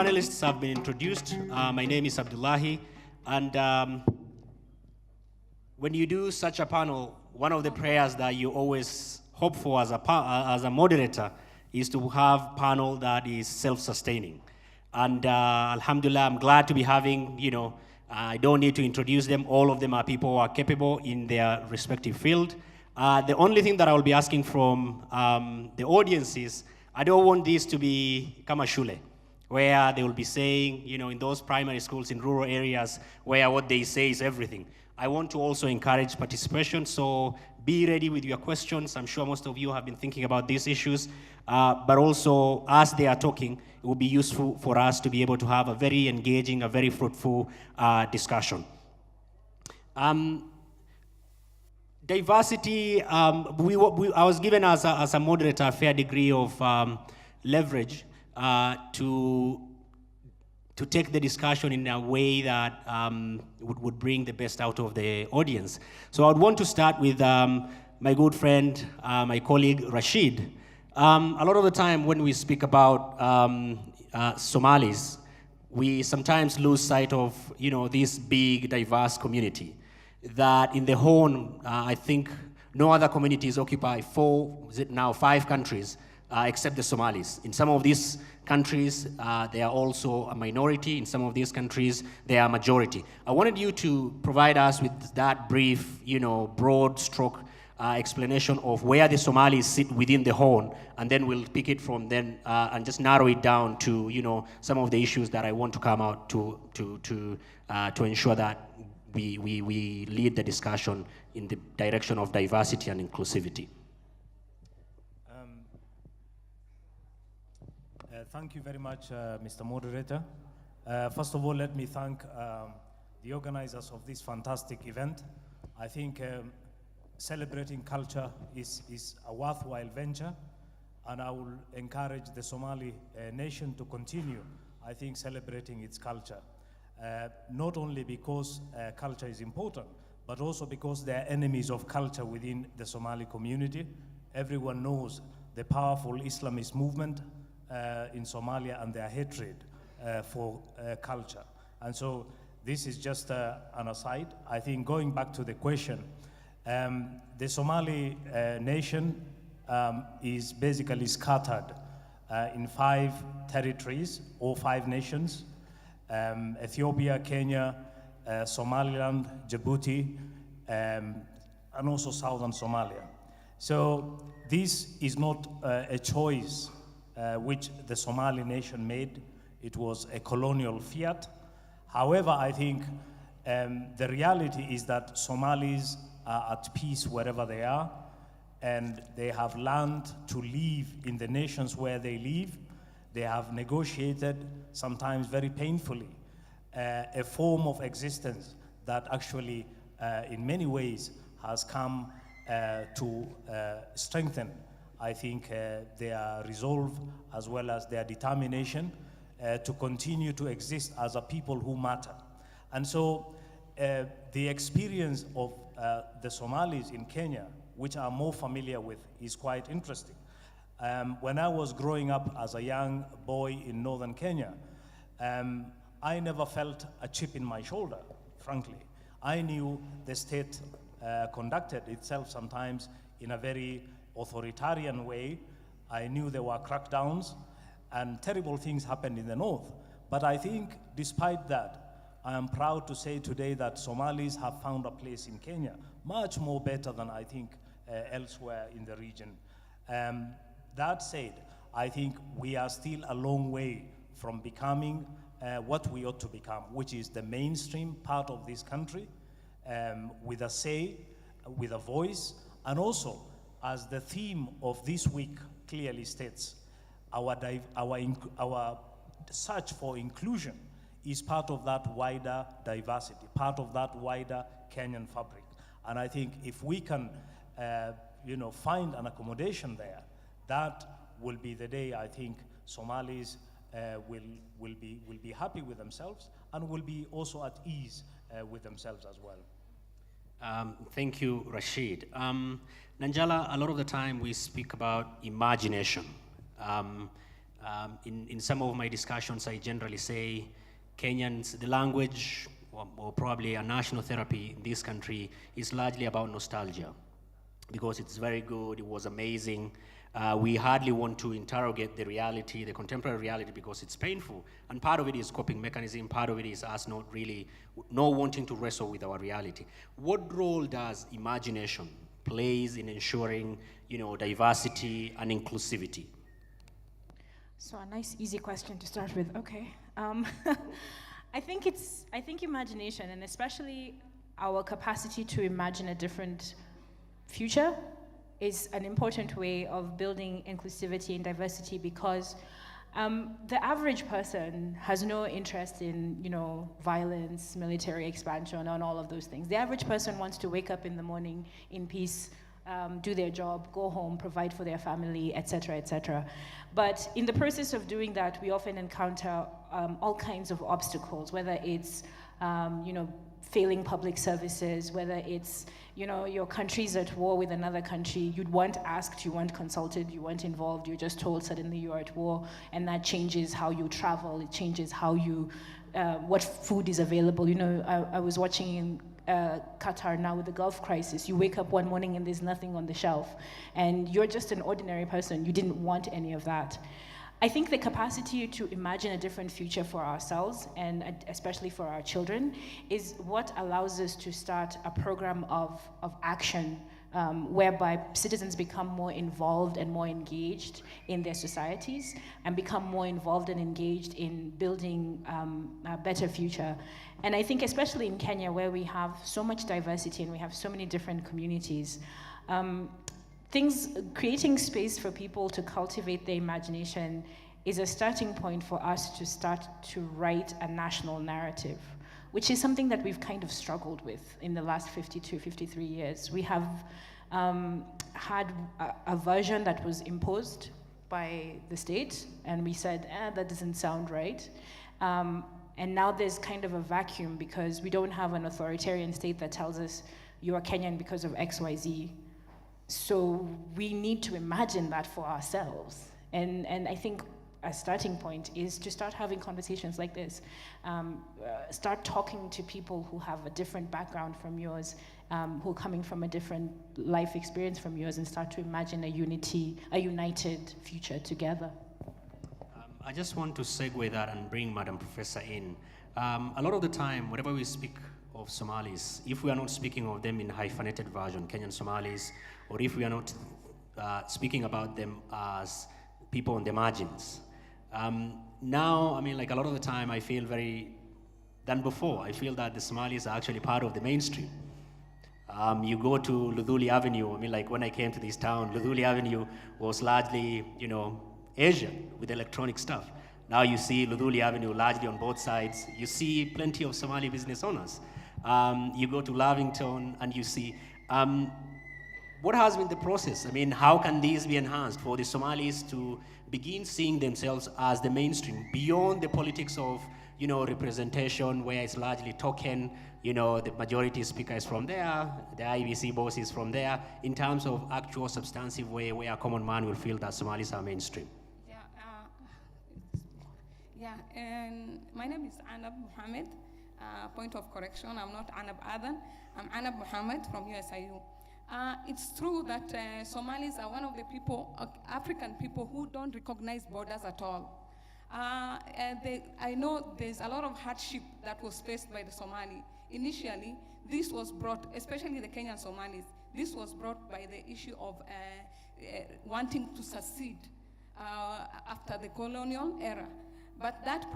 panelists have been introduced. My name is Abdullahi, and when you do such a panel, one of the prayers that you always hope for as a moderator is to have a panel that is self-sustaining. And Alhamdulillah, I'm glad to be having, I don't need to introduce them. All of them are people who are capable in their respective field. The only thing that I will be asking from the audience is, I don't want this to be kama shule, where they will be saying, in those primary schools in rural areas where what they say is everything. I want to also encourage participation, so be ready with your questions. I'm sure most of you have been thinking about these issues, but also as they are talking, it will be useful for us to be able to have a very engaging, a very fruitful discussion. Diversity, I was given as a moderator a fair degree of leverage to take the discussion in a way that would bring the best out of the audience. So I would want to start with my good friend, my colleague, Rashid. A lot of the time when we speak about Somalis, we sometimes lose sight of, this big, diverse community that in the Horn, I think no other communities occupy 5 countries except the Somalis. In some of these countries, they are also a minority. In some of these countries, they are a majority. I wanted you to provide us with that brief, broad stroke explanation of where the Somalis sit within the Horn, and then we'll pick it from then and just narrow it down to, some of the issues that I want to come out to ensure that we lead the discussion in the direction of diversity and inclusivity. Thank you very much, Mr. Moderator. First of all, let me thank the organizers of this fantastic event. I think celebrating culture is a worthwhile venture, and I will encourage the Somali nation to continue, I think, celebrating its culture. Not only because culture is important, but also because there are enemies of culture within the Somali community. Everyone knows the powerful Islamist movement in Somalia and their hatred for culture. And so this is just an aside. I think going back to the question, the Somali nation is basically scattered in 5 territories or 5 nations: Ethiopia, Kenya, Somaliland, Djibouti, and also southern Somalia. So this is not a choice which the Somali nation made. It was a colonial fiat. However, I think the reality is that Somalis are at peace wherever they are, and they have learned to live in the nations where they live. They have negotiated, sometimes very painfully, a form of existence that actually, in many ways, has come to strengthen, I think, their resolve as well as their determination to continue to exist as a people who matter. And so the experience of the Somalis in Kenya, which I'm more familiar with, is quite interesting. When I was growing up as a young boy in northern Kenya, I never felt a chip in my shoulder, frankly. I knew the state conducted itself sometimes in a very authoritarian way. I knew there were crackdowns and terrible things happened in the north. But I think despite that, I am proud to say today that Somalis have found a place in Kenya, much more better than I think elsewhere in the region. That said, I think we are still a long way from becoming what we ought to become, which is the mainstream part of this country, with a say, with a voice, and also, as the theme of this week clearly states, our search for inclusion is part of that wider diversity, part of that wider Kenyan fabric. And I think if we can find an accommodation there, that will be the day I think Somalis will be happy with themselves and will be also at ease with themselves as well. Thank you, Rashid. Nanjala, a lot of the time we speak about imagination. In some of my discussions, I generally say Kenyans, the language, or probably a national therapy in this country is largely about nostalgia, because it's very good, it was amazing. We hardly want to interrogate the reality, the contemporary reality, because it's painful. And part of it is coping mechanism, part of it is us not wanting to wrestle with our reality. What role does imagination plays in ensuring, diversity and inclusivity? So a nice, easy question to start with. Okay. I think imagination, and especially our capacity to imagine a different future, is an important way of building inclusivity and diversity, because the average person has no interest in, violence, military expansion, and all of those things. The average person wants to wake up in the morning in peace, do their job, go home, provide for their family, etc., etc. But in the process of doing that, we often encounter all kinds of obstacles, whether it's, failing public services, whether it's, your country's at war with another country, you weren't asked, you weren't consulted, you weren't involved, you're just told suddenly you're at war, and that changes how you travel, it changes how you, what food is available. I was watching in Qatar now with the Gulf crisis. You wake up one morning and there's nothing on the shelf, and you're just an ordinary person, you didn't want any of that. I think the capacity to imagine a different future for ourselves, and especially for our children, is what allows us to start a program of action whereby citizens become more involved and more engaged in their societies, and become more involved and engaged in building a better future. And I think especially in Kenya, where we have so much diversity and we have so many different communities, creating space for people to cultivate their imagination is a starting point for us to start to write a national narrative, which is something that we've kind of struggled with in the last 52, 53 years. We have had a version that was imposed by the state, and we said, that doesn't sound right. And now there's kind of a vacuum, because we don't have an authoritarian state that tells us you are Kenyan because of X, Y, Z. So we need to imagine that for ourselves. And I think a starting point is to start having conversations like this. Start talking to people who have a different background from yours, who are coming from a different life experience from yours, and start to imagine a united future together. I just want to segue that and bring Madam Professor in. A lot of the time, whenever we speak of Somalis, if we are not speaking of them in hyphenated version, Kenyan Somalis, or if we are not speaking about them as people on the margins. Now, a lot of the time I feel than before, I feel that the Somalis are actually part of the mainstream. You go to Luthuli Avenue, when I came to this town, Luthuli Avenue was largely, Asian with electronic stuff. Now you see Luthuli Avenue largely on both sides. You see plenty of Somali business owners. You go to Lavington and you see, what has been the process? How can these be enhanced for the Somalis to begin seeing themselves as the mainstream, beyond the politics of, representation, where it's largely token, the majority speaker is from there, the IBC boss is from there, in terms of actual substantive way where a common man will feel that Somalis are mainstream? And my name is Anab Mohammed. Point of correction, I'm not Anab Adan, I'm Anab Mohammed from USIU. It's true that Somalis are one of the African people who don't recognize borders at all. I know there's a lot of hardship that was faced by the Somali. Initially, this was brought, especially the Kenyan Somalis, this was brought by the issue of wanting to secede after the colonial era. But that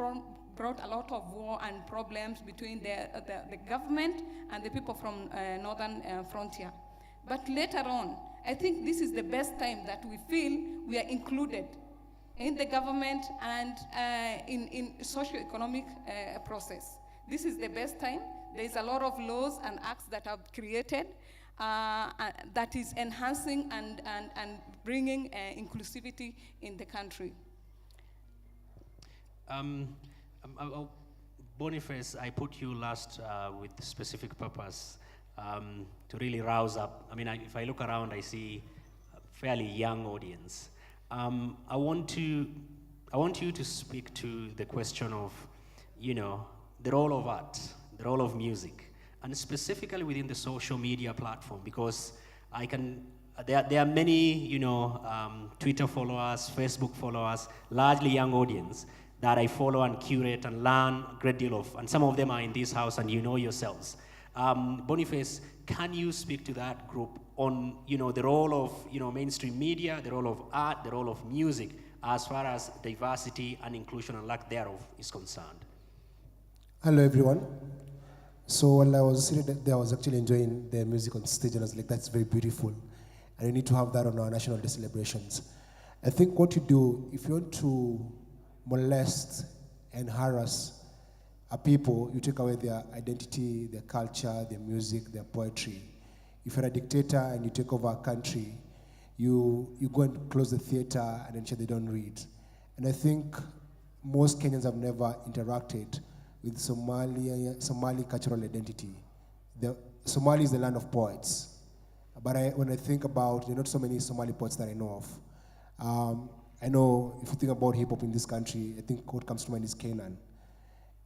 brought a lot of war and problems between the government and the people from northern frontier. But later on, I think this is the best time that we feel we are included in the government and in socio-economic process. This is the best time. There's a lot of laws and acts that are created that is enhancing and bringing inclusivity in the country. Boniface, I put you last with specific purpose to really rouse up. If I look around, I see a fairly young audience. I want to I want you to speak to the question of, the role of art, the role of music, and specifically within the social media platform, because there are many, Twitter followers, Facebook followers, largely young audience that I follow and curate and learn a great deal of, and some of them are in this house, and you know yourselves. Boniface, can you speak to that group on, the role of, mainstream media, the role of art, the role of music, as far as diversity and inclusion and lack thereof is concerned? Hello, everyone. So while I was sitting there, I was actually enjoying the music on stage, and I was like, that's very beautiful. And we need to have that on our National Day celebrations. I think what you do, if you want to molest and harass a people, you take away their identity, their culture, their music, their poetry. If you're a dictator and you take over a country, you go and close the theater and ensure they don't read. And I think most Kenyans have never interacted with Somali cultural identity. Somali is the land of poets. But when I think about, there are not so many Somali poets that I know of. I know if you think about hip hop in this country, I think what comes to mind is Canaan.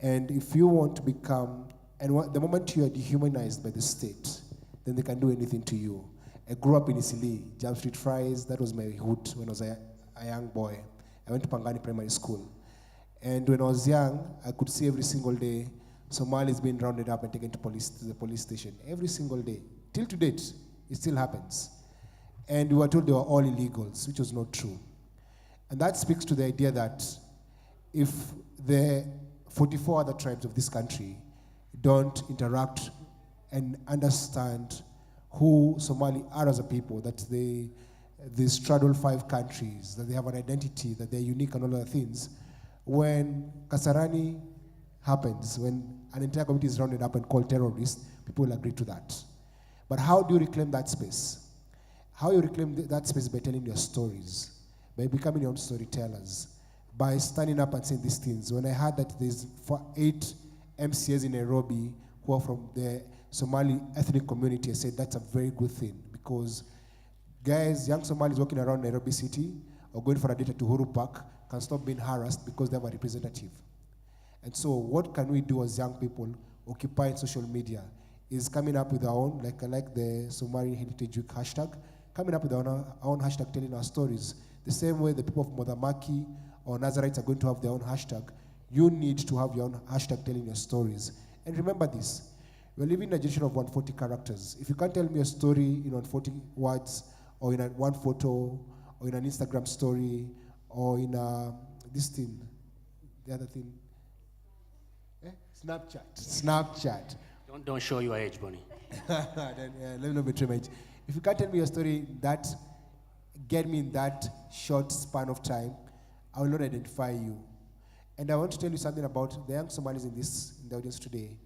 And if you want to become, the moment you are dehumanized by the state, then they can do anything to you. I grew up in Isili, Jam Street Fries, that was my hood when I was a young boy. I went to Pangani Primary School. And when I was young, I could see every single day Somalis being rounded up and taken to the police station. Every single day. Till to date, it still happens. And we were told they were all illegals, which was not true. And that speaks to the idea that if the 44 other tribes of this country don't interact and understand who Somali are as a people, that they straddle 5 countries, that they have an identity, that they're unique and all other things, when Kasarani happens, when an entire community is rounded up and called terrorists, people will agree to that. But how do you reclaim that space? How you reclaim that space? By telling your stories, by becoming your own storytellers, by standing up and saying these things. When I heard that there's 8 MCAs in Nairobi who are from the Somali ethnic community, I said that's a very good thing, because guys, young Somalis walking around Nairobi city or going for a date to Uhuru Park can stop being harassed because they have a representative. And so what can we do as young people occupying social media is coming up with our own, like the Somali Heritage Week hashtag, coming up with our own hashtag telling our stories. The same way the people of Modamaki or Nazarites are going to have their own hashtag, you need to have your own hashtag telling your stories. And remember this, we're living in a generation of 140 characters. If you can't tell me a story in 140 words, or in one photo, or in an Instagram story, or in this thing, the other thing, Snapchat. Don't show your age, Bonnie. Then, let me not betray my age. If you can't tell me a story that get me in that short span of time, I will not identify you. And I want to tell you something about the young Somalis in the audience today.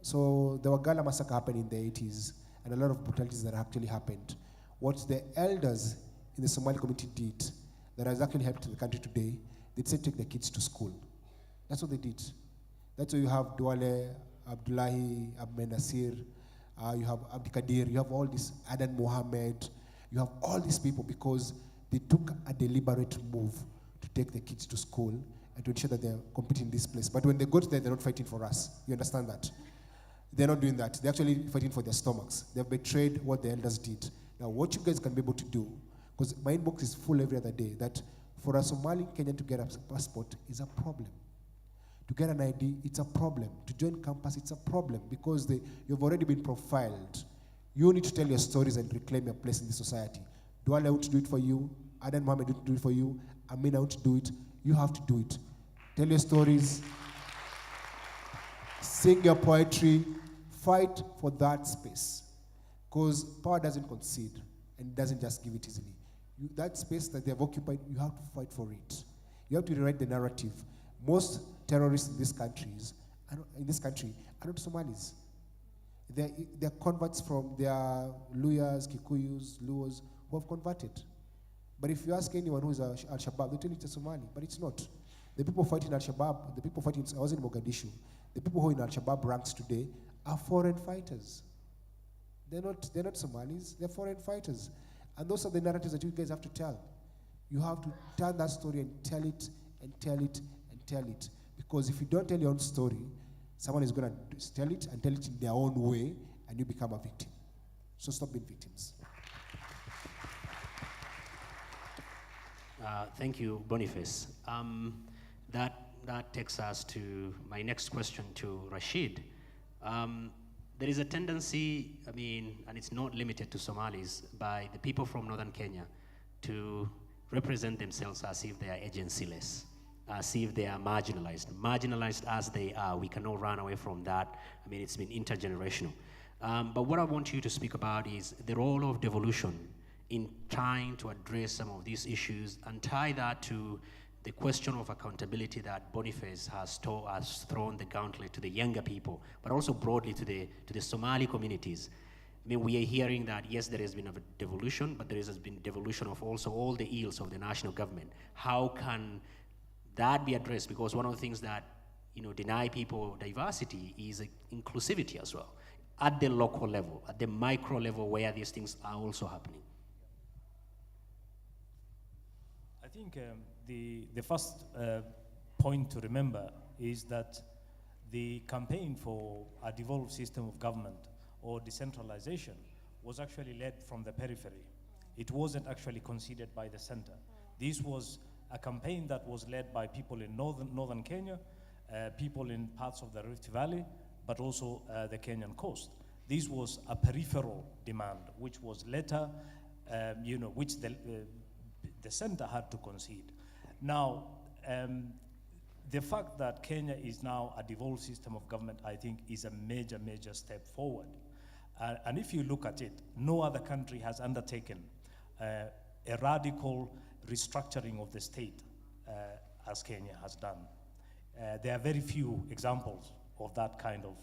So the Wagala massacre happened in the 80s, and a lot of brutalities that actually happened. What the elders in the Somali community did that has actually helped the country today, they said take the kids to school. That's what they did. That's why you have Duale, Abdullahi, Ahmed Nasir, you have Abdi Kadir, you have all these, Adan Mohammed, you have all these people because they took a deliberate move to take the kids to school and to ensure that they're competing in this place. But when they got there, they're not fighting for us. You understand that? They're not doing that. They're actually fighting for their stomachs. They've betrayed what the elders did. Now, what you guys can be able to do, because my inbox is full every other day, that for a Somali Kenyan to get a passport is a problem. To get an ID, it's a problem. To join campus, it's a problem because you've already been profiled. You need to tell your stories and reclaim your place in the society. Duale won't do it for you. Adan Mohammed won't do it for you. Amina won't do it. You have to do it. Tell your stories. Sing your poetry. Fight for that space. Because power doesn't concede and doesn't just give it easily. That space that they have occupied, you have to fight for it. You have to rewrite the narrative. Most terrorists in this country are not Somalis. They're converts from their Luyas, Kikuyus, Luos who have converted. But if you ask anyone who is Al-Shabaab, they tell you it's a Somali, but it's not. The people fighting Al-Shabaab, the people fighting, I was in Mogadishu, the people who are in Al-Shabaab ranks today are foreign fighters. They're not Somalis, they're foreign fighters. And those are the narratives that you guys have to tell. You have to tell that story and tell it and tell it and tell it. Because if you don't tell your own story, someone is going to tell it and tell it in their own way, and you become a victim. So stop being victims. Thank you, Boniface. That takes us to my next question to Rashid. There is a tendency, I mean, and it's not limited to Somalis, by the people from northern Kenya to represent themselves as if they are agencyless, as if they are marginalized. Marginalized as they are, we cannot run away from that. I mean, it's been intergenerational. But what I want you to speak about is the role of devolution in trying to address some of these issues and tie that to the question of accountability that Boniface has thrown the gauntlet to the younger people, but also broadly to the Somali communities. I mean, we are hearing that, yes, there has been a devolution, but there has been devolution of also all the ills of the national government. How can that be addressed? Because one of the things that, deny people diversity is inclusivity as well, at the local level, at the micro level where these things are also happening. I think the first point to remember is that the campaign for a devolved system of government or decentralization was actually led from the periphery. It wasn't actually considered by the center. This was a campaign that was led by people in northern Kenya, people in parts of the Rift Valley, but also the Kenyan coast. This was a peripheral demand, which was later, which the center had to concede. Now, the fact that Kenya is now a devolved system of government, I think, is a major, major step forward. And if you look at it, no other country has undertaken a radical restructuring of the state as Kenya has done. There are very few examples of that kind of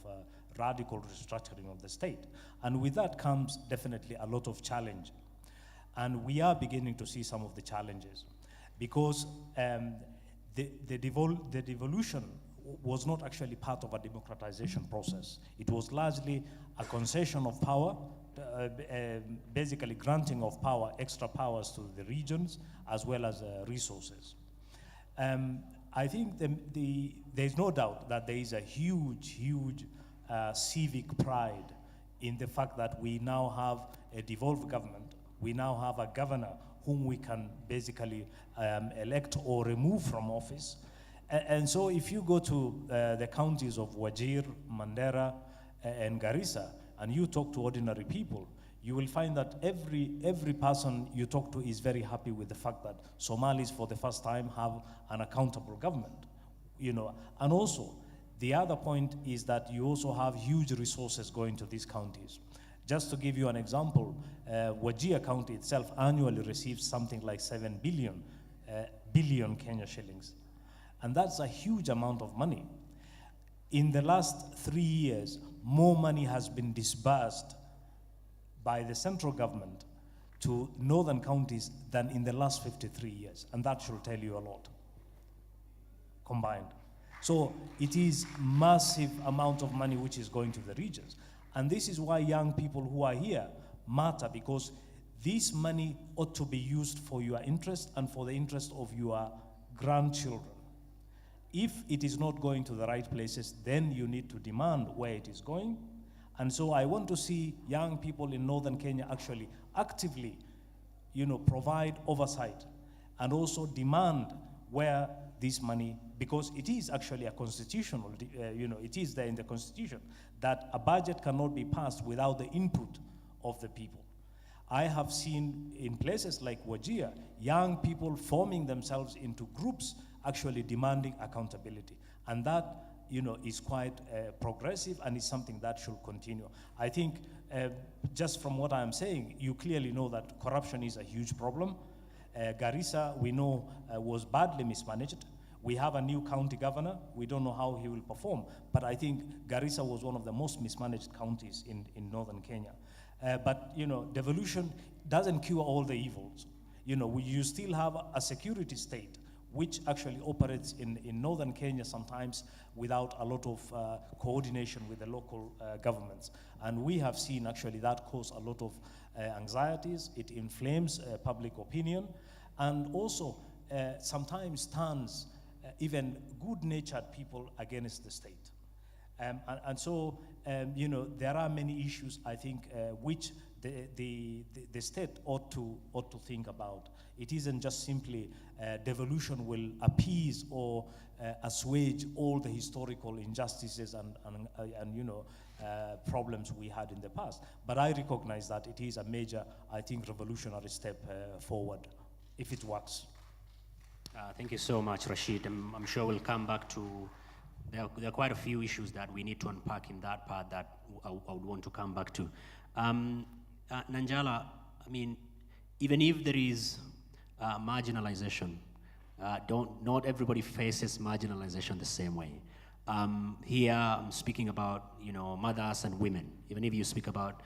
radical restructuring of the state. And with that comes definitely a lot of challenge. And we are beginning to see some of the challenges because the devolution was not actually part of a democratization process. It was largely a concession of power, basically granting of power, extra powers to the regions as well as resources. I think there's no doubt that there is a huge civic pride in the fact that we now have a devolved government. We now have a governor whom we can basically elect or remove from office. And so if you go to the counties of Wajir, Mandera, and Garissa, and you talk to ordinary people, you will find that every person you talk to is very happy with the fact that Somalis for the first time have an accountable government. And also, the other point is that you also have huge resources going to these counties. Just to give you an example, Wajir County itself annually receives something like 7 billion Kenya shillings. And that's a huge amount of money. In the last 3 years, more money has been disbursed by the central government to northern counties than in the last 53 years. And that should tell you a lot, combined. So it is massive amount of money which is going to the regions. And this is why young people who are here matter, because this money ought to be used for your interest and for the interest of your grandchildren. If it is not going to the right places, then you need to demand where it is going. And so I want to see young people in northern Kenya actually actively, provide oversight and also demand where this money, because it is actually a constitutional, it is there in the constitution that a budget cannot be passed without the input of the people. I have seen in places like Wajir, young people forming themselves into groups actually demanding accountability. And that, is quite progressive and is something that should continue. I think just from what I'm saying, you clearly know that corruption is a huge problem. Garissa, we know, was badly mismanaged. We have a new county governor. We don't know how he will perform. But I think Garissa was one of the most mismanaged counties in northern Kenya. But, devolution doesn't cure all the evils. You still have a security state which actually operates in northern Kenya sometimes without a lot of coordination with the local governments. And we have seen actually that cause a lot of anxieties. It inflames public opinion and also sometimes turns even good-natured people against the state. And so, you know, there are many issues, I think, which the state ought to think about. It isn't just simply devolution will appease or assuage all the historical injustices and you know, problems we had in the past. But I recognize that it is a major, I think, revolutionary step forward, if it works. Thank you so much, Rashid. I'm sure we'll come back to, there are quite a few issues that we need to unpack in that part that I would want to come back to. Nanjala, I mean, even if there is marginalization, not everybody faces marginalization the same way. Here, I'm speaking about, you know, mothers and women. Even if you speak about,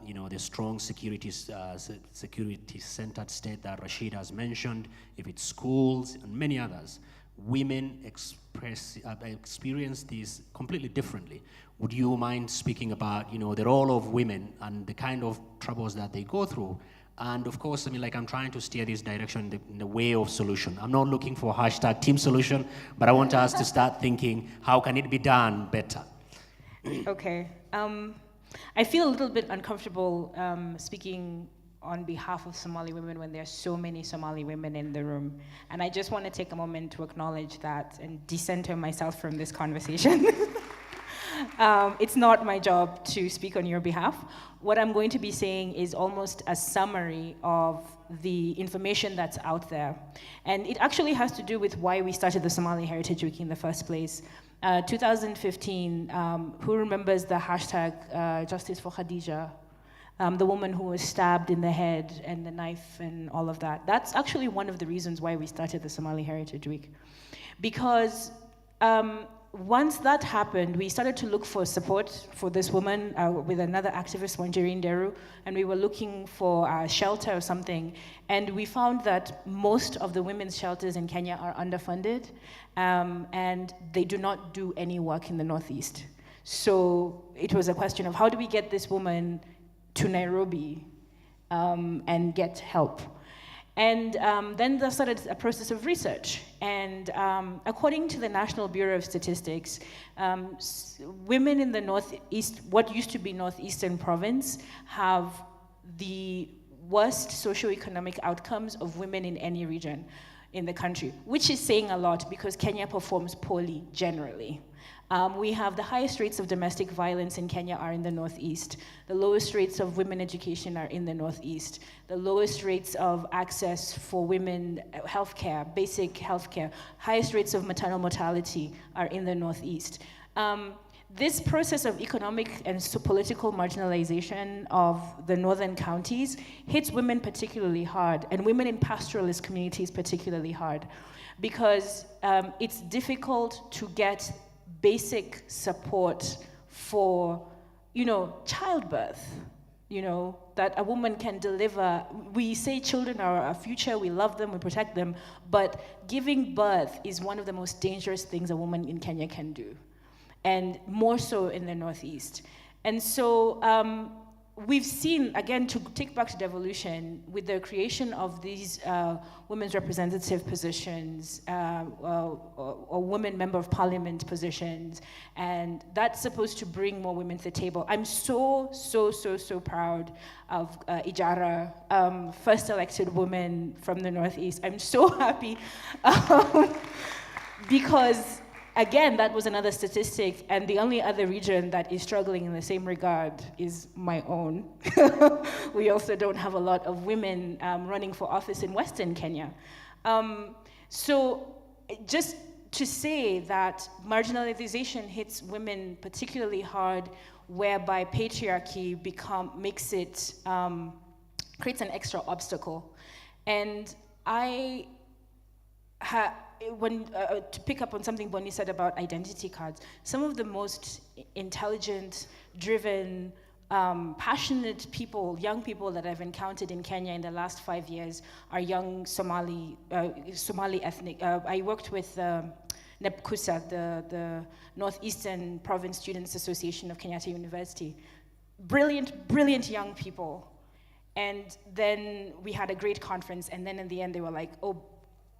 you know, the strong security-centered state that Rashid has mentioned, if it's schools and many others, women experience this completely differently. Would you mind speaking about, you know, the role of women and the kind of troubles that they go through? And of course, I mean, like, I'm trying to steer this direction in the way of solution. I'm not looking for hashtag team solution, but I want us to start thinking, how can it be done better? Okay. I feel a little bit uncomfortable speaking on behalf of Somali women when there are so many Somali women in the room. And I just want to take a moment to acknowledge that and decenter myself from this conversation. It's not my job to speak on your behalf. What I'm going to be saying is almost a summary of the information that's out there. And it actually has to do with why we started the Somali Heritage Week in the first place. 2015, who remembers the hashtag Justice for Khadija? The woman who was stabbed in the head and the knife and all of that. That's actually one of the reasons why we started the Somali Heritage Week. Because once that happened, we started to look for support for this woman with another activist, Wanjirin Deru, and we were looking for a shelter or something. And we found that most of the women's shelters in Kenya are underfunded, and they do not do any work in the Northeast. So it was a question of how do we get this woman to Nairobi and get help? And then there started a process of research. And according to the National Bureau of Statistics, women in the Northeast, what used to be Northeastern Province, have the worst socioeconomic outcomes of women in any region in the country, which is saying a lot because Kenya performs poorly generally. We have the highest rates of domestic violence in Kenya are in the Northeast. The lowest rates of women education are in the Northeast. The lowest rates of access for women healthcare, basic healthcare, highest rates of maternal mortality are in the Northeast. This process of economic and political marginalization of the northern counties hits women particularly hard, and women in pastoralist communities particularly hard, because it's difficult to get basic support for, you know, childbirth, you know, that a woman can deliver. We say children are our future, we love them, we protect them, but giving birth is one of the most dangerous things a woman in Kenya can do, and more so in the Northeast. And so we've seen, again, to take back to devolution, with the creation of these women's representative positions or women member of parliament positions, and that's supposed to bring more women to the table. I'm so proud of Ijara, first elected woman from the Northeast. I'm so happy because, again, that was another statistic, and the only other region that is struggling in the same regard is my own. We also don't have a lot of women running for office in Western Kenya. So just to say that marginalization hits women particularly hard, whereby patriarchy creates an extra obstacle. And to pick up on something Bonnie said about identity cards, some of the most intelligent, driven, passionate people, young people that I've encountered in Kenya in the last 5 years are young Somali ethnic. I worked with NEPKUSA, the Northeastern Province Students Association of Kenyatta University. Brilliant young people. And then we had a great conference, and then in the end they were like, oh,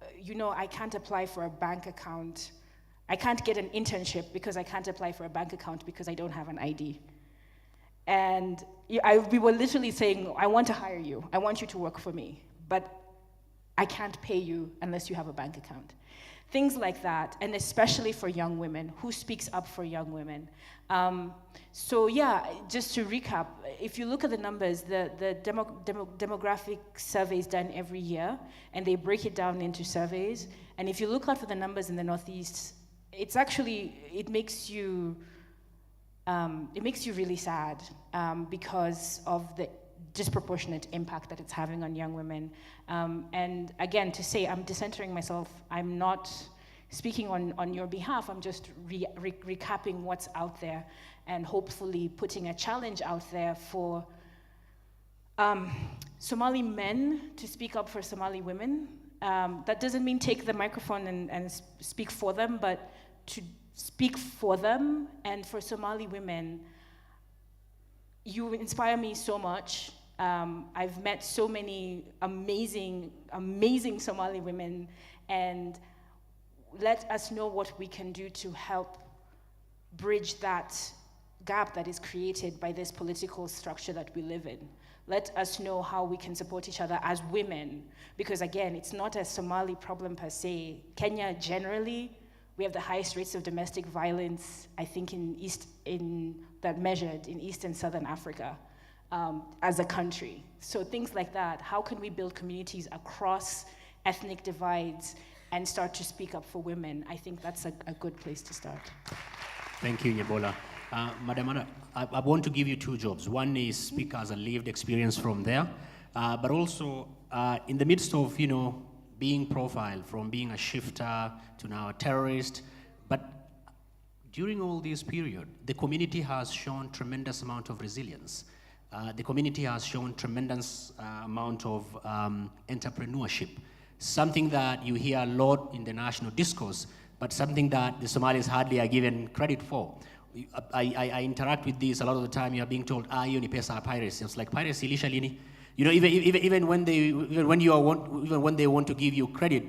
I can't apply for a bank account. I can't get an internship because I can't apply for a bank account because I don't have an ID. And we were literally saying, I want to hire you. I want you to work for me. But I can't pay you unless you have a bank account. Things like that, and especially for young women. Who speaks up for young women? So yeah, just to recap, if you look at the numbers, the demographic surveys done every year, and they break it down into surveys, and if you look out for the numbers in the Northeast, it makes you really sad because of the disproportionate impact that it's having on young women. And again, to say, I'm decentering myself, I'm not speaking on your behalf, I'm just recapping what's out there and hopefully putting a challenge out there for Somali men to speak up for Somali women. That doesn't mean take the microphone and speak for them, but to speak for them. And for Somali women, you inspire me so much. I've met so many amazing, amazing Somali women, and let us know what we can do to help bridge that gap that is created by this political structure that we live in. Let us know how we can support each other as women, because again, it's not a Somali problem per se. Kenya generally, we have the highest rates of domestic violence, I think, that measured in East and Southern Africa as a country. So things like that, how can we build communities across ethnic divides and start to speak up for women? I think that's a good place to start. Thank you, Nyebola. Madam Anna, I want to give you two jobs. One is speak as a lived experience from there, but also in the midst of, being profiled from being a shifter to now a terrorist, but during all this period, the community has shown tremendous amount of resilience. The community has shown tremendous amount of entrepreneurship, something that you hear a lot in the national discourse, but something that the Somalis hardly are given credit for. I interact with this a lot of the time. You are being told, you ni pesa piracy. It's like piracy initially, even when they want to give you credit,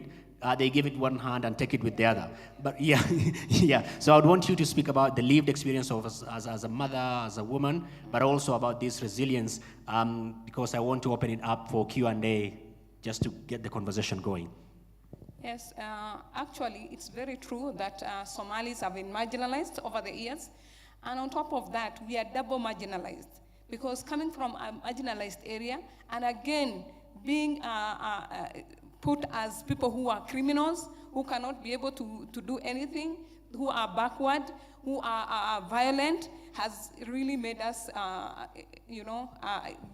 they give it one hand and take it with the other. But yeah, yeah. So I would want you to speak about the lived experience of as a mother, as a woman, but also about this resilience, because I want to open it up for Q&A just to get the conversation going. Yes, actually, it's very true that Somalis have been marginalized over the years. And on top of that, we are double marginalized. Because coming from a marginalized area, and again, being put as people who are criminals, who cannot be able to do anything, who are backward, who are violent, has really made us,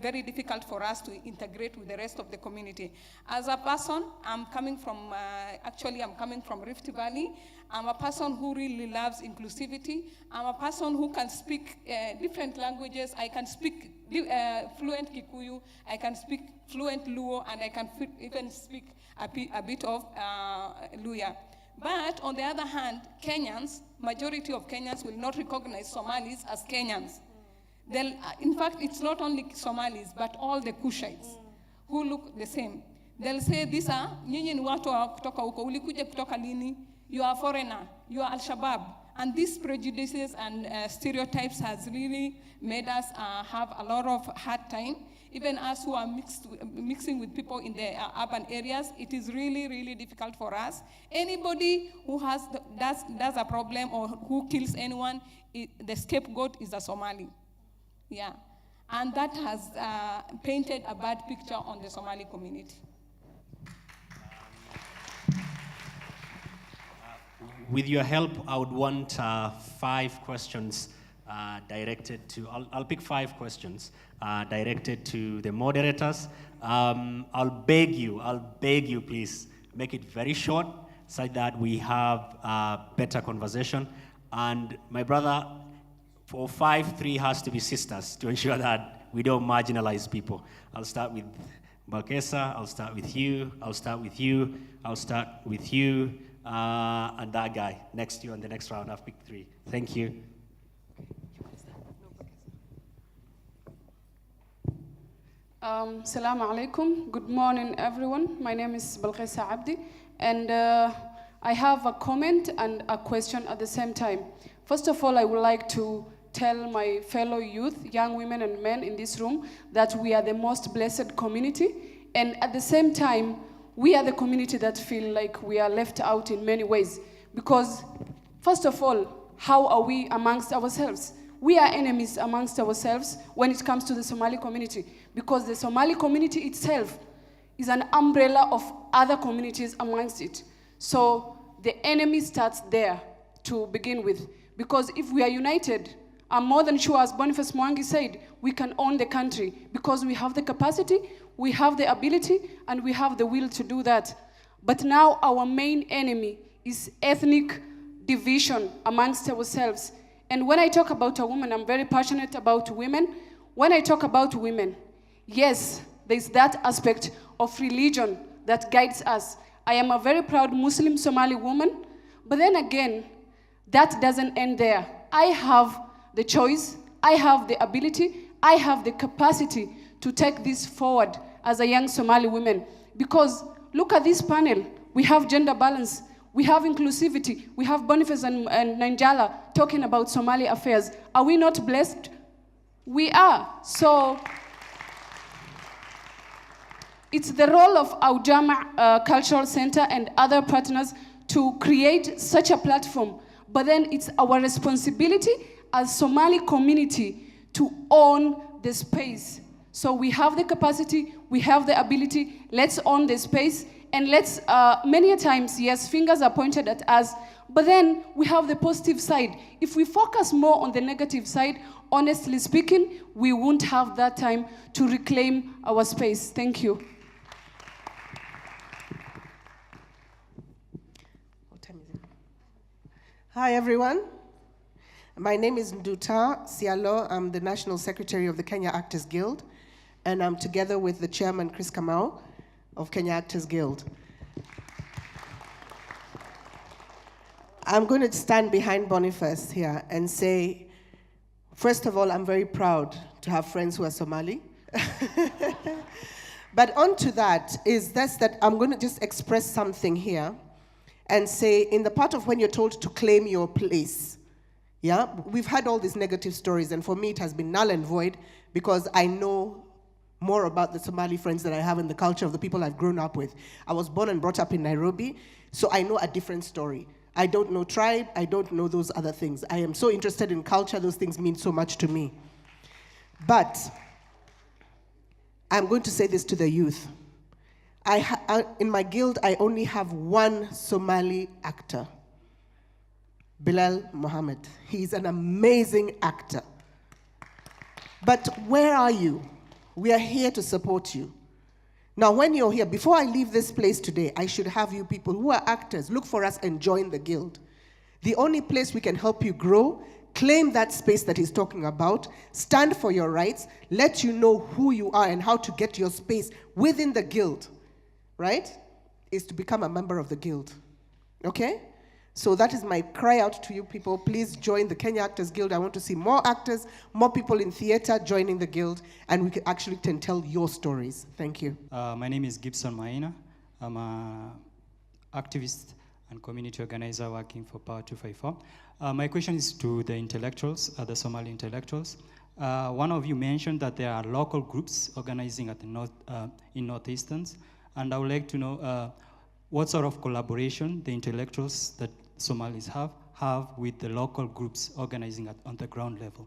very difficult for us to integrate with the rest of the community. As a person, I'm coming from Rift Valley. I'm a person who really loves inclusivity. I'm a person who can speak different languages. I can speak fluent Kikuyu, I can speak fluent Luo, and I can even speak a bit of Luya. But on the other hand, majority of Kenyans will not recognize Somalis as Kenyans. In fact, it's not only Somalis, but all the Kushites who look the same. They'll say, these are, nyinyi ni watu wa kutoka huko, ulikuja kutoka lini, you are a foreigner, you are Al-Shabaab. And these prejudices and stereotypes has really made us have a lot of hard time. Even us who are mixing with people in the urban areas, it is really, really difficult for us. Anybody who does a problem or who kills anyone, the scapegoat is a Somali. Yeah. And that has painted a bad picture on the Somali community. With your help, I would want 5 questions directed to, I'll pick 5 questions directed to the moderators. I'll beg you, please, make it very short so that we have a better conversation. And my brother, for 5, 3 has to be sisters to ensure that we don't marginalize people. I'll start with Balkesa, I'll start with you, I'll start with you, I'll start with you, and that guy next to you on the next round. I've picked 3. Thank you. Assalamu alaikum. Good morning, everyone. My name is Balkesa Abdi. And I have a comment and a question at the same time. First of all, I would like to tell my fellow youth, young women and men in this room, that we are the most blessed community. And at the same time, we are the community that feel like we are left out in many ways. Because, first of all, how are we amongst ourselves? We are enemies amongst ourselves when it comes to the Somali community, because the Somali community itself is an umbrella of other communities amongst it. So the enemy starts there to begin with, because if we are united, I'm more than sure, as Boniface Mwangi said, we can own the country, because we have the capacity, we have the ability, and we have the will to do that. But now our main enemy is ethnic division amongst ourselves. And when I talk about a woman, I'm very passionate about women. When I talk about women, yes, there's that aspect of religion that guides us. I am a very proud Muslim Somali woman, but then again, that doesn't end there. I have the choice, I have the ability, I have the capacity to take this forward as a young Somali woman. Because look at this panel, we have gender balance, we have inclusivity, we have Boniface and Nanjala talking about Somali affairs. Are we not blessed? We are. So it's the role of our Jama Cultural Center and other partners to create such a platform. But then it's our responsibility as Somali community to own the space. So we have the capacity, we have the ability, let's own the space, and let's, many a times, yes, fingers are pointed at us, but then we have the positive side. If we focus more on the negative side, honestly speaking, we won't have that time to reclaim our space. Thank you. What time is it? Hi, everyone. My name is Nduta Sialo. I'm the National Secretary of the Kenya Actors Guild, and I'm together with the Chairman, Chris Kamau, of Kenya Actors Guild. I'm going to stand behind Boniface here and say, first of all, I'm very proud to have friends who are Somali. But on to that is this, that I'm going to just express something here and say, in the part of when you're told to claim your place, yeah, we've had all these negative stories, and for me it has been null and void, because I know more about the Somali friends that I have in the culture of the people I've grown up with. I was born and brought up in Nairobi, so I know a different story. I don't know tribe, I don't know those other things. I am so interested in culture, those things mean so much to me. But I'm going to say this to the youth. In my guild, I only have one Somali actor, Bilal Mohammed. He's an amazing actor. But where are you? We are here to support you. Now, when you're here, before I leave this place today, I should have you people who are actors, look for us and join the guild. The only place we can help you grow, claim that space that he's talking about, stand for your rights, let you know who you are and how to get your space within the guild, right? Is to become a member of the guild, okay? So that is my cry out to you people. Please join the Kenya Actors Guild. I want to see more actors, more people in theater joining the guild, and we can tell your stories. Thank you. My name is Gibson Maina. I'm an activist and community organizer working for Power 254. My question is to the intellectuals, the Somali intellectuals. One of you mentioned that there are local groups organizing at the in Northeasterns, and I would like to know what sort of collaboration the intellectuals that Somalis have with the local groups organizing on the ground level.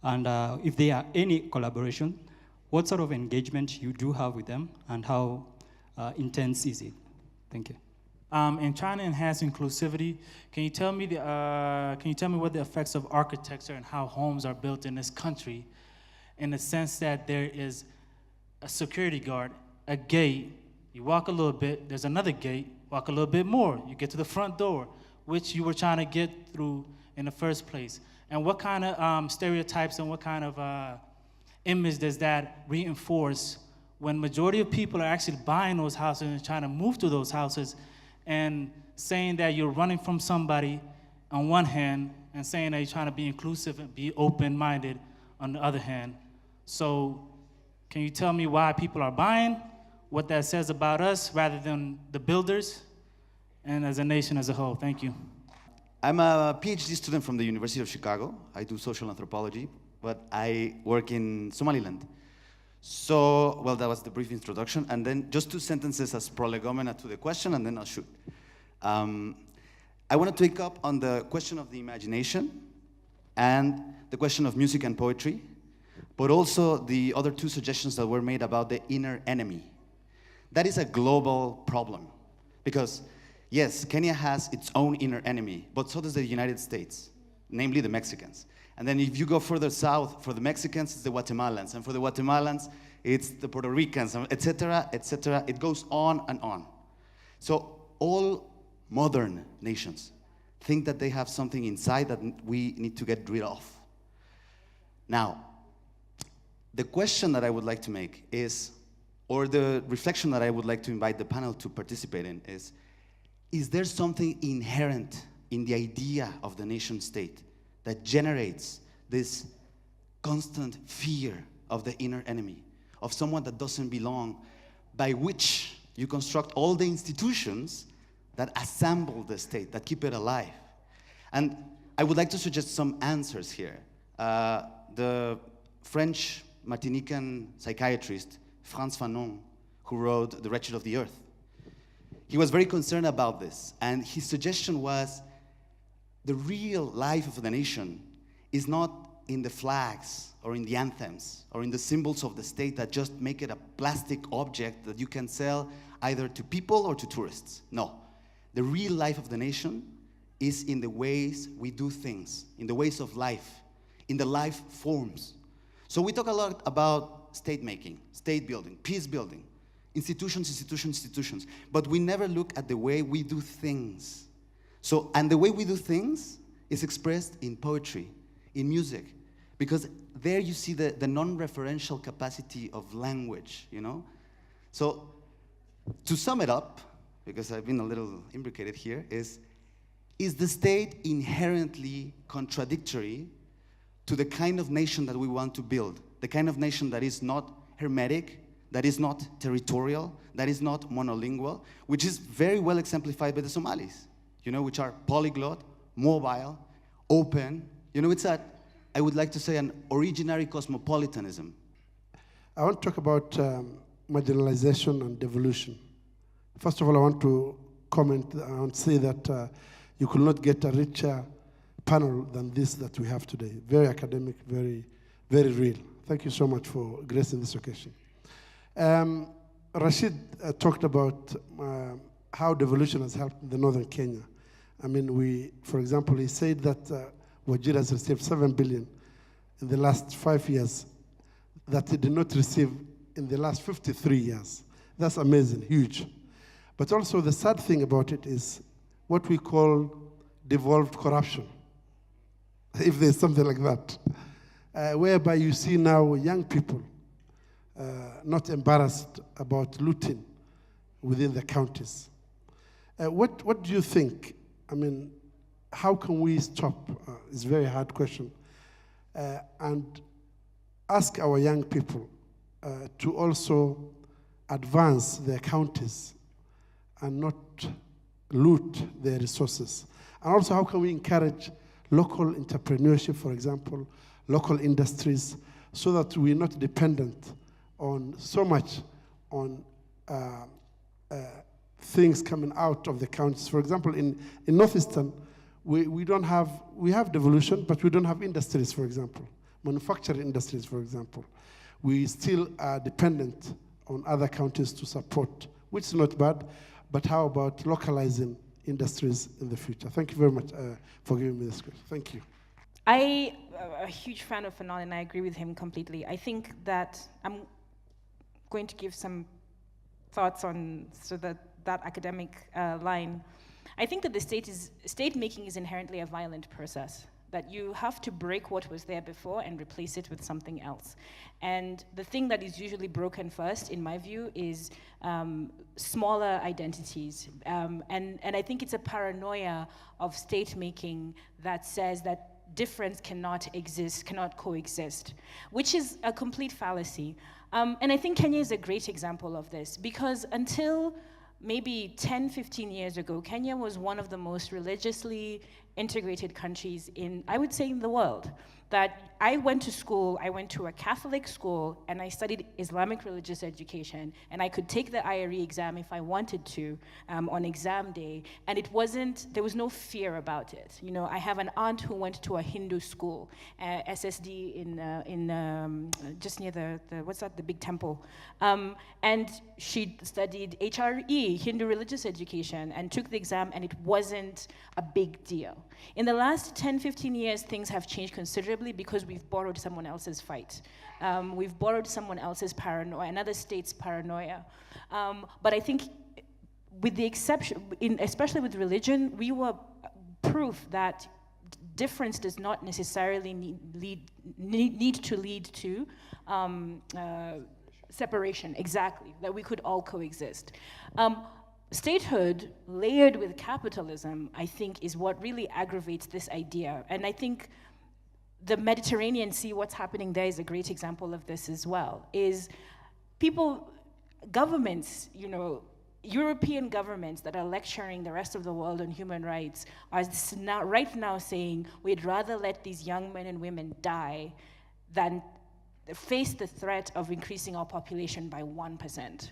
And if there are any collaboration, what sort of engagement you do have with them, and how intense is it? Thank you. In trying to enhance inclusivity, can you tell me what the effects of architecture and how homes are built in this country, in the sense that there is a security guard, a gate, you walk a little bit, there's another gate, walk a little bit more, you get to the front door, which you were trying to get through in the first place. And what kind of stereotypes and what kind of image does that reinforce when majority of people are actually buying those houses and trying to move to those houses, and saying that you're running from somebody on one hand and saying that you're trying to be inclusive and be open-minded on the other hand. So can you tell me why people are buying, what that says about us rather than the builders? and as a nation as a whole? Thank you. I'm a PhD student from the University of Chicago. I do social anthropology, but I work in Somaliland. So, well, that was the brief introduction. And then just 2 sentences as prolegomena to the question, and then I'll shoot. I want to take up on the question of the imagination and the question of music and poetry, but also the other 2 suggestions that were made about the inner enemy. That is a global problem because, yes, Kenya has its own inner enemy, but so does the United States, namely the Mexicans. And then if you go further south, for the Mexicans, it's the Guatemalans. And for the Guatemalans, it's the Puerto Ricans, et cetera, et cetera. It goes on and on. So all modern nations think that they have something inside that we need to get rid of. Now, the question that I would like to make is, or the reflection that I would like to invite the panel to participate in is there something inherent in the idea of the nation state that generates this constant fear of the inner enemy, of someone that doesn't belong, by which you construct all the institutions that assemble the state, that keep it alive? And I would like to suggest some answers here. The French Martinican psychiatrist, Frantz Fanon, who wrote The Wretched of the Earth, he was very concerned about this, and his suggestion was the real life of the nation is not in the flags or in the anthems or in the symbols of the state that just make it a plastic object that you can sell either to people or to tourists. No, the real life of the nation is in the ways we do things, in the ways of life, in the life forms. So we talk a lot about state making, state building, peace building, institutions, but we never look at the way we do things. So, and the way we do things is expressed in poetry, in music, because there you see the non-referential capacity of language, you know? So, to sum it up, because I've been a little imbricated here, is the state inherently contradictory to the kind of nation that we want to build? The kind of nation that is not hermetic, that is not territorial, that is not monolingual, which is very well exemplified by the Somalis, you know, which are polyglot, mobile, open. You know, it's I would like to say, an originary cosmopolitanism. I want to talk about marginalization and devolution. First of all, I want to comment and say that you could not get a richer panel than this that we have today. Very academic, very, very real. Thank you so much for gracing this occasion. Rashid talked about how devolution has helped the northern Kenya. I mean, for example, he said that Wajir has received 7 billion in the last 5 years that he did not receive in the last 53 years. That's amazing, huge. But also the sad thing about it is what we call devolved corruption, if there's something like that, whereby you see now young people not embarrassed about looting within the counties. What do you think? I mean, how can we stop? It's a very hard question. And ask our young people to also advance their counties and not loot their resources. And also, how can we encourage local entrepreneurship, for example, local industries, so that we're not dependent on so much on things coming out of the counties. For example, in Northeastern, we have devolution, but we don't have industries, for example, manufacturing industries, for example. We still are dependent on other counties to support, which is not bad, but how about localizing industries in the future? Thank you very much for giving me this question. Thank you. I'm a huge fan of Fanon, and I agree with him completely. I think that I'm going to give some thoughts on that academic line. I think that state making is inherently a violent process, that you have to break what was there before and replace it with something else. And the thing that is usually broken first, in my view, is smaller identities. And I think it's a paranoia of state making that says that difference cannot coexist, which is a complete fallacy. And I think Kenya is a great example of this, because until maybe 10, 15 years ago, Kenya was one of the most religiously integrated countries in, I would say, in the world. That I went to a Catholic school, and I studied Islamic religious education, and I could take the IRE exam if I wanted to on exam day, and there was no fear about it. You know, I have an aunt who went to a Hindu school, SSD in just near the big temple, and she studied HRE, Hindu religious education, and took the exam, and it wasn't a big deal. In the last 10, 15 years, things have changed considerably because we've borrowed someone else's fight. We've borrowed someone else's paranoia, another state's paranoia. But I think with the exception, especially with religion, we were proof that difference does not necessarily need to lead to separation, exactly, that we could all coexist. Statehood layered with capitalism, I think, is what really aggravates this idea. And I think the Mediterranean Sea, what's happening there is a great example of this as well, is governments, you know, European governments that are lecturing the rest of the world on human rights are right now saying we'd rather let these young men and women die than face the threat of increasing our population by 1%.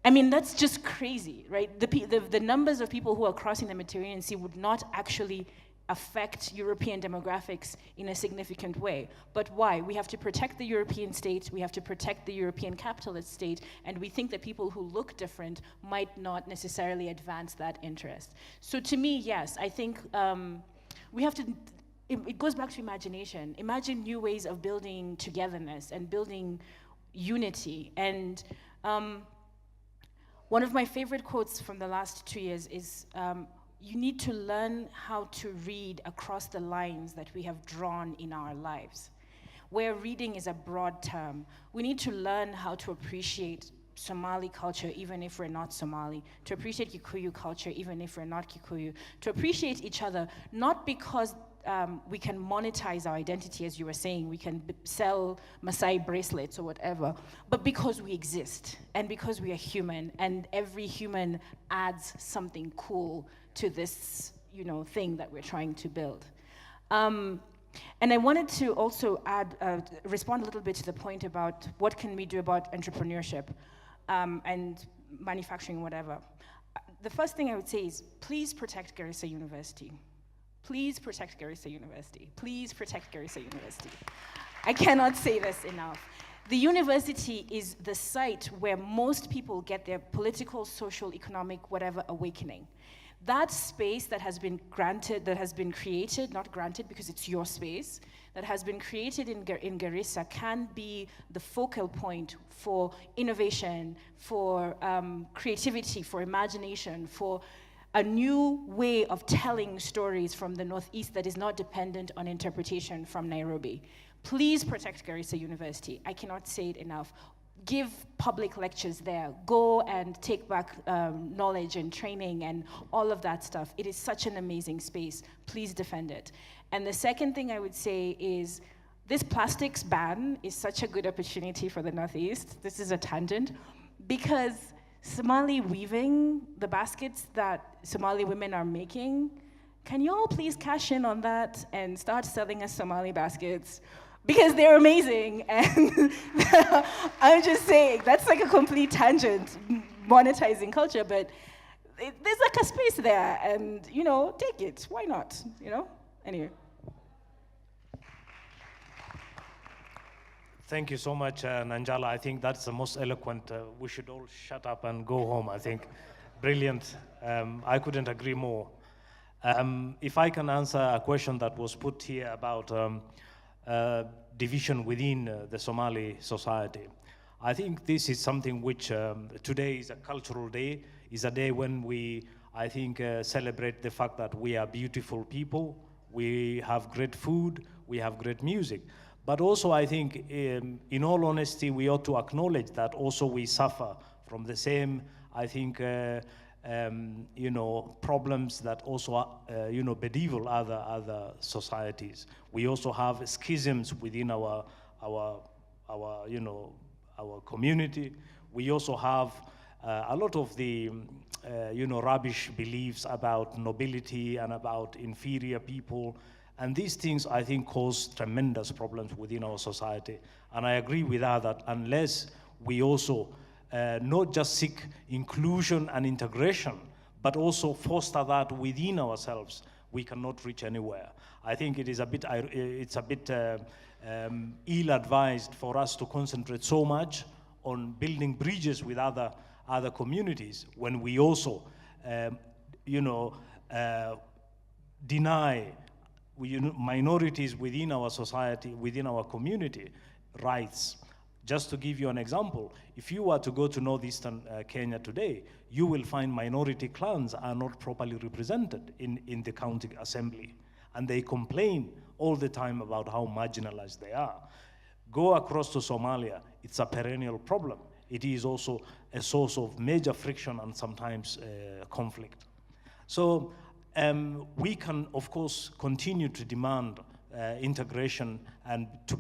I mean, that's just crazy, right? The numbers of people who are crossing the Mediterranean Sea would not actually affect European demographics in a significant way. But why? We have to protect the European state, we have to protect the European capitalist state, and we think that people who look different might not necessarily advance that interest. So to me, yes, I think we have to, it goes back to imagination. Imagine new ways of building togetherness and building unity. And one of my favorite quotes from the last 2 years is, you need to learn how to read across the lines that we have drawn in our lives. Where reading is a broad term, we need to learn how to appreciate Somali culture even if we're not Somali, to appreciate Kikuyu culture even if we're not Kikuyu, to appreciate each other, not because we can monetize our identity, as you were saying, we can sell Maasai bracelets or whatever, but because we exist and because we are human, and every human adds something cool to this, you know, thing that we're trying to build. And I wanted to also respond a little bit to the point about what can we do about entrepreneurship and manufacturing, whatever. The first thing I would say is, please protect Garissa University. Please protect Garissa University. Please protect Garissa University. I cannot say this enough. The university is the site where most people get their political, social, economic, whatever awakening. That space that has been granted, that has been created, not granted because it's your space, that has been created in Garissa can be the focal point for innovation, for creativity, for imagination, for a new way of telling stories from the Northeast that is not dependent on interpretation from Nairobi. Please protect Garissa University. I cannot say it enough. Give public lectures there. Go and take back knowledge and training and all of that stuff. It is such an amazing space. Please defend it. And the second thing I would say is, this plastics ban is such a good opportunity for the Northeast. This is a tangent, because Somali weaving, the baskets that Somali women are making, can you all please cash in on that and start selling us Somali baskets? Because they're amazing, and I'm just saying, that's like a complete tangent, monetizing culture, but there's like a space there, and, you know, take it, why not, you know? Anyway. Thank you so much, Nanjala. I think that's the most eloquent. We should all shut up and go home, I think. Brilliant. I couldn't agree more. If I can answer a question that was put here about division within the Somali society. I think this is something which today is a cultural day, is a day when we, I think, celebrate the fact that we are beautiful people, we have great food, we have great music. But also, I think, in all honesty, we ought to acknowledge that also we suffer from the same, I think, you know, problems that also, you know, bedevil other societies. We also have schisms within our you know, our community. We also have A lot of the rubbish beliefs about nobility and about inferior people, and these things, I think, cause tremendous problems within our society. And I agree with that unless we also not just seek inclusion and integration, but also foster that within ourselves, we cannot reach anywhere. I think it is a bit, ill-advised for us to concentrate so much on building bridges with other communities when we also, deny minorities within our society, within our community, rights. Just to give you an example, if you were to go to northeastern Kenya today, you will find minority clans are not properly represented in the county assembly. And they complain all the time about how marginalized they are. Go across to Somalia, it's a perennial problem. It is also a source of major friction and sometimes conflict. So we can, of course, continue to demand integration and to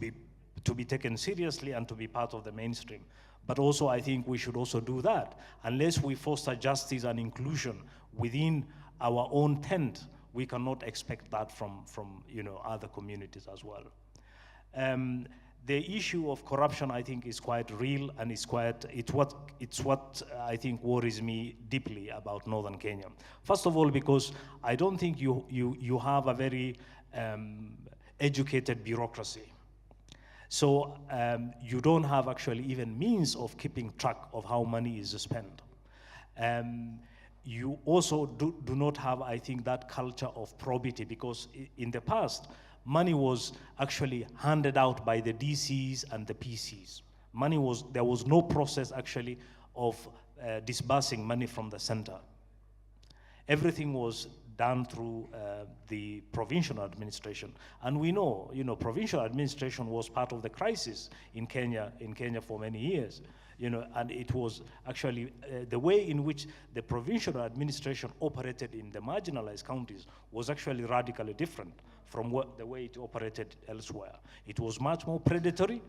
be taken seriously and to be part of the mainstream. But also, I think we should also do that. Unless we foster justice and inclusion within our own tent, we cannot expect that from other communities as well. The issue of corruption, I think, is quite real, and it's what I think worries me deeply about northern Kenya. First of all, because I don't think you have a very educated bureaucracy. So you don't have actually even means of keeping track of how money is spent. You also do not have, I think, that culture of probity, because in the past, money was actually handed out by the DCs and the PCs. There was no process actually of disbursing money from the center. Everything was done through the provincial administration. And we know, provincial administration was part of the crisis in Kenya for many years. And it was actually the way in which the provincial administration operated in the marginalized counties was actually radically different from the way it operated elsewhere. It was much more predatory.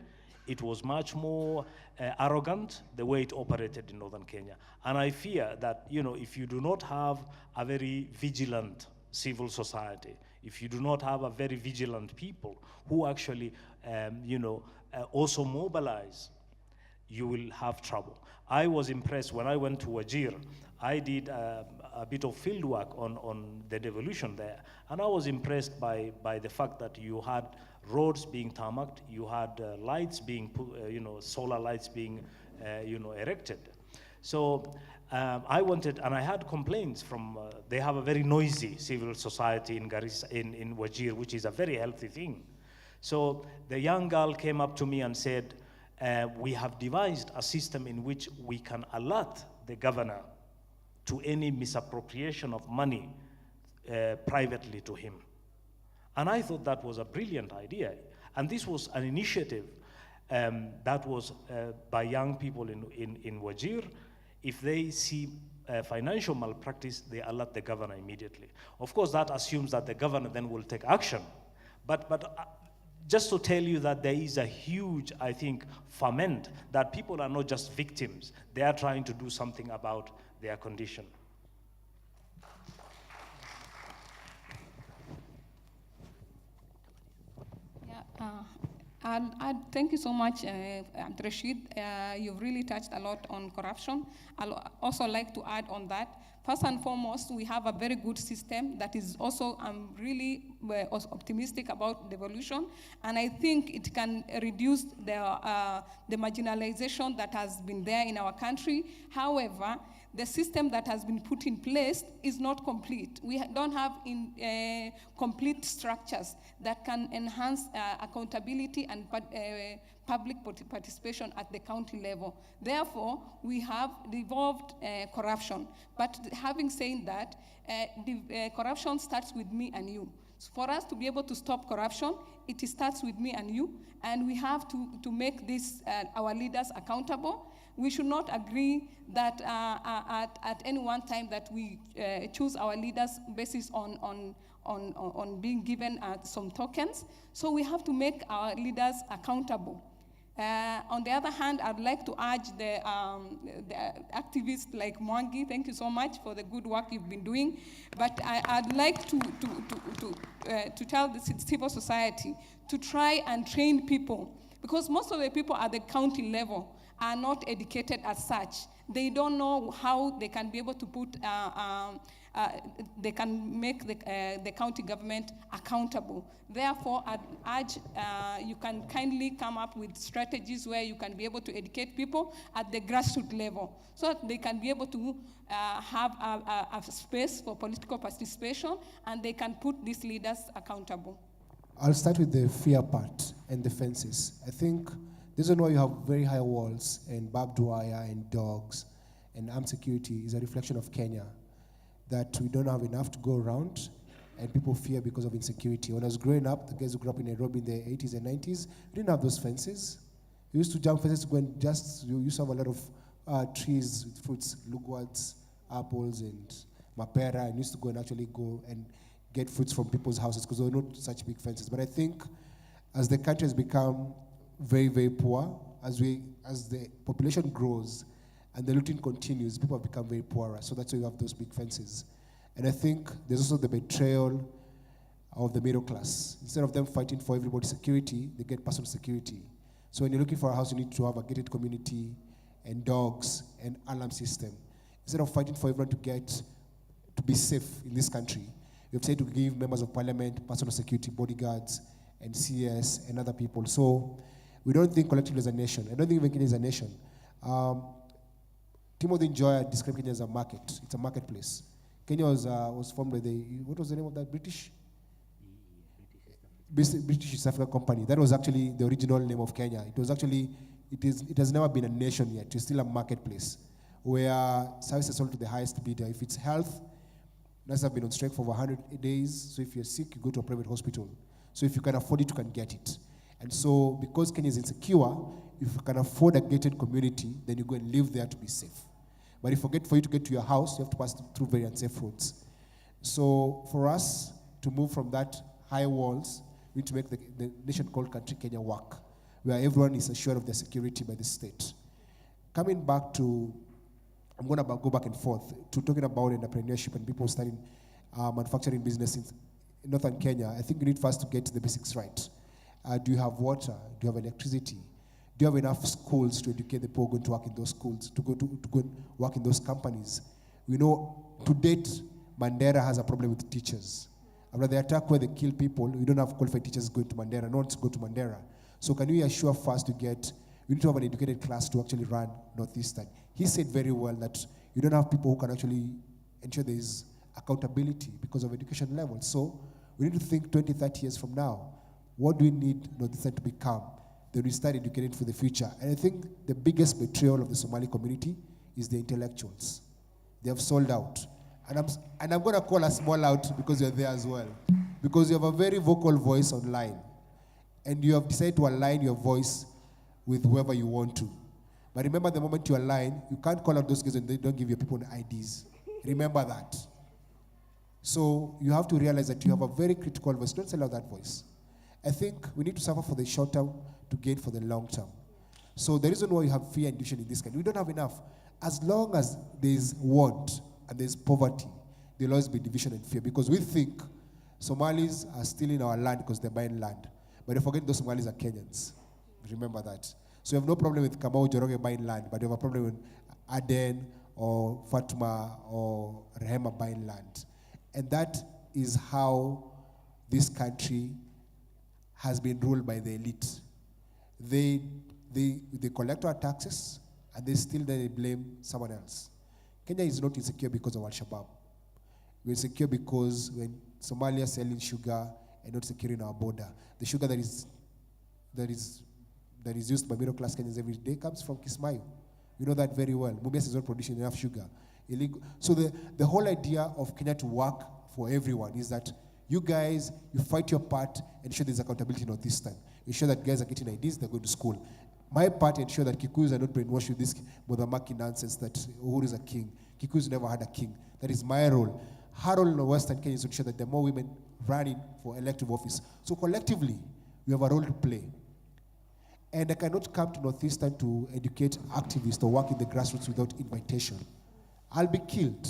It was much more arrogant, the way it operated in northern Kenya. And I fear that, if you do not have a very vigilant civil society, if you do not have a very vigilant people who actually, also mobilize, you will have trouble. I was impressed when I went to Wajir. I did a bit of field work on the devolution there, and I was impressed by the fact that you had roads being tarmacked, you had lights being put, solar lights being, erected. So I wanted, and I had complaints from, they have a very noisy civil society in Garissa, in Wajir, which is a very healthy thing. So the young girl came up to me and said, we have devised a system in which we can alert the governor to any misappropriation of money privately to him. And I thought that was a brilliant idea. And this was an initiative that was by young people in Wajir. If they see financial malpractice, they alert the governor immediately. Of course, that assumes that the governor then will take action. But just to tell you that there is a huge, I think, ferment, that people are not just victims. They are trying to do something about their condition. Thank you so much, Rashid. You've really touched a lot on corruption. I'd also like to add on that. First and foremost, we have a very good system that is also, I'm really optimistic about devolution, and I think it can reduce the marginalization that has been there in our country. However, the system that has been put in place is not complete. We don't have complete structures that can enhance accountability and public participation at the county level. Therefore, we have devolved corruption. But having said that, corruption starts with me and you. So for us to be able to stop corruption, it starts with me and you, and we have to make this our leaders accountable. We should not agree that at any one time that we choose our leaders basis on being given some tokens. So we have to make our leaders accountable. On the other hand, I'd like to urge the activists like Mwangi, thank you so much for the good work you've been doing, but I'd like to tell the civil society to try and train people, because most of the people at the county level are not educated as such. They don't know how they can be able to put, they can make the county government accountable. Therefore, I'd urge you can kindly come up with strategies where you can be able to educate people at the grassroots level so that they can be able to have a space for political participation and they can put these leaders accountable. I'll start with the fear part and the fences. I think this is why you have very high walls and barbed wire and dogs and armed security is a reflection of Kenya, that we don't have enough to go around and people fear because of insecurity. When I was growing up, the guys who grew up in Nairobi in the 80s and 90s, we didn't have those fences. We used to jump fences to go and you used to have a lot of trees with fruits, lugwards, apples, and mapera, and used to go and actually go and get fruits from people's houses because there were not such big fences. But I think as the country has become very, very poor, as the population grows and the looting continues, people have become very poorer. So that's why you have those big fences. And I think there's also the betrayal of the middle class. Instead of them fighting for everybody's security, they get personal security. So when you're looking for a house, you need to have a gated community and dogs and alarm system. Instead of fighting for everyone to be safe in this country, we've said to give members of parliament, personal security, bodyguards, and CS, and other people. So we don't think collectively as a nation. I don't think even Kenya is a nation. Timothy Njoya described Kenya as a market. It's a marketplace. Kenya was formed by what was the name of that British East Africa Company. That was actually the original name of Kenya. It has never been a nation yet. It's still a marketplace where services are sold to the highest bidder. If it's health, nurses have been on strike for over 100 days. So if you're sick, you go to a private hospital. So if you can afford it, you can get it. And so because Kenya is insecure, if you can afford a gated community, then you go and live there to be safe. But for you to get to your house, you have to pass through very unsafe roads. So for us to move from that high walls, we need to make the nation called country Kenya work, where everyone is assured of their security by the state. Coming back to, I'm going to go back and forth, to talking about entrepreneurship and people starting manufacturing business in northern Kenya. I think we need first to get the basics right. Do you have water? Do you have electricity? Do you have enough schools to educate the people going to work in those schools, to go and work in those companies? We know, to date, Mandera has a problem with teachers. After the attack where they kill people, we don't have qualified teachers going to Mandera. No one to go to Mandera. So can we assure first we need to have an educated class to actually run Northeastern? He said very well that you don't have people who can actually ensure there is accountability because of education levels. So we need to think 20, 30 years from now, what do we need Northeastern to become? Then we start educating for the future. And I think the biggest betrayal of the Somali community is the intellectuals. They have sold out. And I'm going to call us small out because you're there as well. Because you have a very vocal voice online. And you have decided to align your voice with whoever you want to. But remember, the moment you align, you can't call out those guys and they don't give your people IDs. Remember that. So you have to realize that you have a very critical voice. Don't sell out that voice. I think we need to suffer for the short term to gain for the long term. So the reason why you have fear and division in this country, we don't have enough. As long as there is want and there is poverty, there will always be division and fear, because we think Somalis are still in our land because they're buying land. But don't forget those Somalis are Kenyans. Remember that. So you have no problem with Kamau Joroge buying land, but you have a problem with Aden or Fatma or Rehema buying land. And that is how this country has been ruled by the elite. They collect our taxes and they still then blame someone else. Kenya is not insecure because of Al-Shabaab. We're insecure because when Somalia is selling sugar and not securing our border, the sugar that is used by middle class Kenyans every day comes from Kismayo. We know that very well. Mumias is not producing enough sugar. Illegal. So the whole idea of Kenya to work for everyone is that you guys, you fight your part and ensure there's accountability not this time. Ensure that guys are getting IDs, they're going to school. My part, ensure that Kikuyus are not brainwashed with this Mudhamaki nonsense that Uhuru is a king. Kikuyus never had a king. That is my role. Her role in Western Kenya is to ensure that there are more women running for elective office. So collectively, we have a role to play. And I cannot come to Northeastern to educate activists or work in the grassroots without invitation. I'll be killed.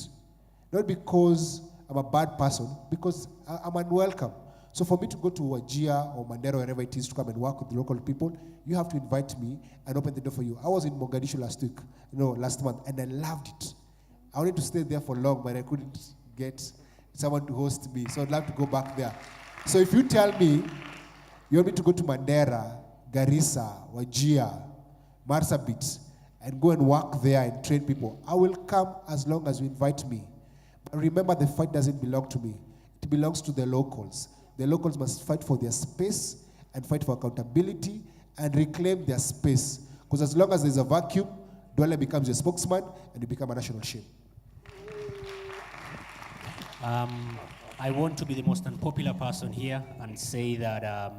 Not because I'm a bad person, because I'm unwelcome. So for me to go to Wajir or Mandera, wherever it is, to come and work with the local people, you have to invite me and open the door for you. I was in Mogadishu last month, and I loved it. I wanted to stay there for long, but I couldn't get someone to host me, so I'd love to go back there. So if you tell me you want me to go to Mandera, Garissa, Wajir, Marsabit, and go and work there and train people, I will come as long as you invite me. But remember, the fight doesn't belong to me. It belongs to the locals. The locals must fight for their space and fight for accountability and reclaim their space. Because as long as there's a vacuum, Duale becomes your spokesman and you become a national shame. I want to be the most unpopular person here and say that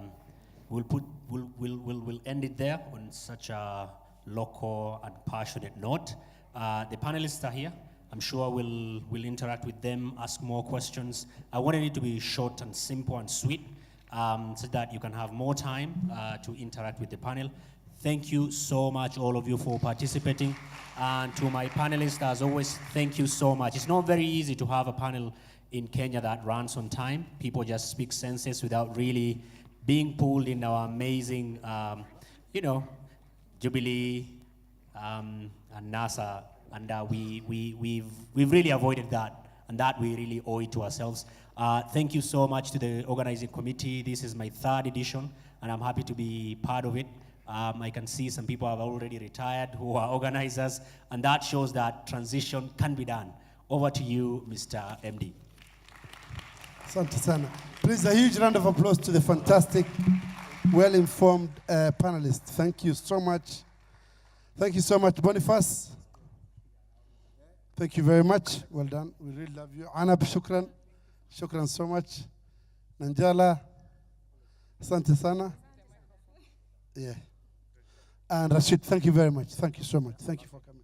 we'll end it there on such a local and passionate note. The panelists are here. I'm sure we'll interact with them, ask more questions. I wanted it to be short and simple and sweet so that you can have more time to interact with the panel. Thank you so much, all of you, for participating. And to my panelists, as always, thank you so much. It's not very easy to have a panel in Kenya that runs on time. People just speak sentences without really being pulled in our amazing, Jubilee and NASA. And we've really avoided that, and that we really owe it to ourselves. Thank you so much to the organizing committee. This is my 3rd edition, and I'm happy to be part of it. I can see some people have already retired who are organizers, and that shows that transition can be done. Over to you, Mr. MD. Asante sana. Please, a huge round of applause to the fantastic, well-informed panelists. Thank you so much. Thank you so much, Boniface. Thank you very much. Well done. We really love you. Anab, shukran. Shukran so much. Nanjala, asante sana. Yeah. And Rashid, thank you very much. Thank you so much. Thank you for coming.